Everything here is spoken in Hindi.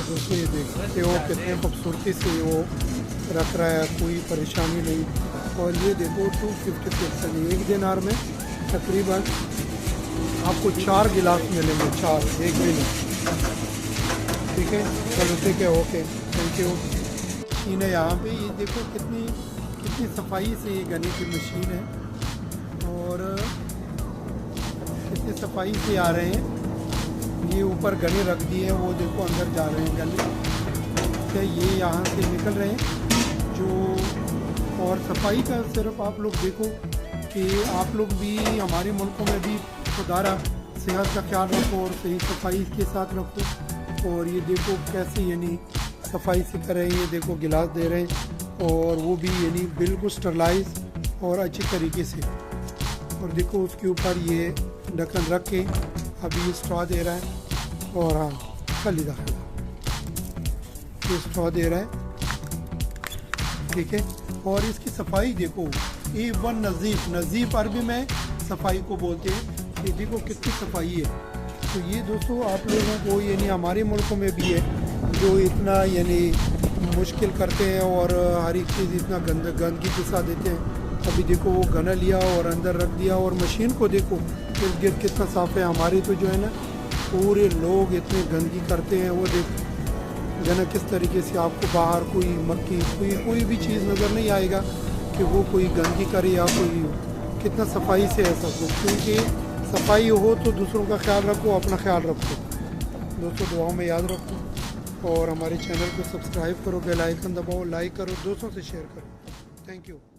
दोस्तों ये देख सकते हो कितने खूबसूरती से वो रख रहा है, कोई परेशानी नहीं। और ये देखो 250 पिक्सल, एक दिनार में तकरीबन आपको 4 गिलास मिलेंगे, 4, एक भी नहीं। ठीक है, चलो ठीक है, ओके, थैंक यू। मशीन है यहाँ पे, ये देखो कितनी कितनी सफाई से ये गने की मशीन है और कितनी सफाई से आ रहे हैं। ये ऊपर गने रख दिए हैं, वो देखो अंदर जा रहे हैं गने, तो ये यहाँ से निकल रहे हैं जो। और सफाई का सिर्फ आप लोग देखो कि आप लोग भी हमारे मुल्कों में भी खुदारा सेहत का ख्याल रखो और सही सफाई के साथ रखो। और ये देखो कैसे यानी सफाई से कर रहे हैं, ये देखो गिलास दे रहे हैं और वो भी यानी बिल्कुल स्टरलाइज और अच्छी तरीके से। और देखो उसके ऊपर ये ढक्कन रख के अभी ये स्ट्रॉ दे रहा है। और हाँ, खाली दाखिला ये स्ट्रॉ दे रहा है, ठीक है। और इसकी सफाई देखो, A1 नज़ीफ अरबी में सफाई को बोलते हैं। ये देखो कितनी सफाई है। तो ये दोस्तों आप लोगों को यानी हमारे मुल्कों में भी है जो इतना यानी मुश्किल करते हैं और हर एक चीज़ इतना गंदगी घुसा देते हैं। अभी देखो वो गना लिया और अंदर रख दिया और मशीन को देखो इर्द गिर्द कितना साफ़ है। हमारे तो जो है ना पूरे लोग इतने गंदगी करते हैं, वो देखो गना किस तरीके से, आपको बाहर कोई मक्खी कोई भी चीज़ नज़र नहीं आएगा कि वो कोई गंदगी करे या कोई, कितना सफाई से है सब कुछ। क्योंकि सफाई हो तो दूसरों का ख्याल रखो, अपना ख्याल रखो। दोस्तों दुआओं में याद रखो और हमारे चैनल को सब्सक्राइब करो, बेल आइकन दबाओ, लाइक करो, दोस्तों से शेयर करो। Thank you.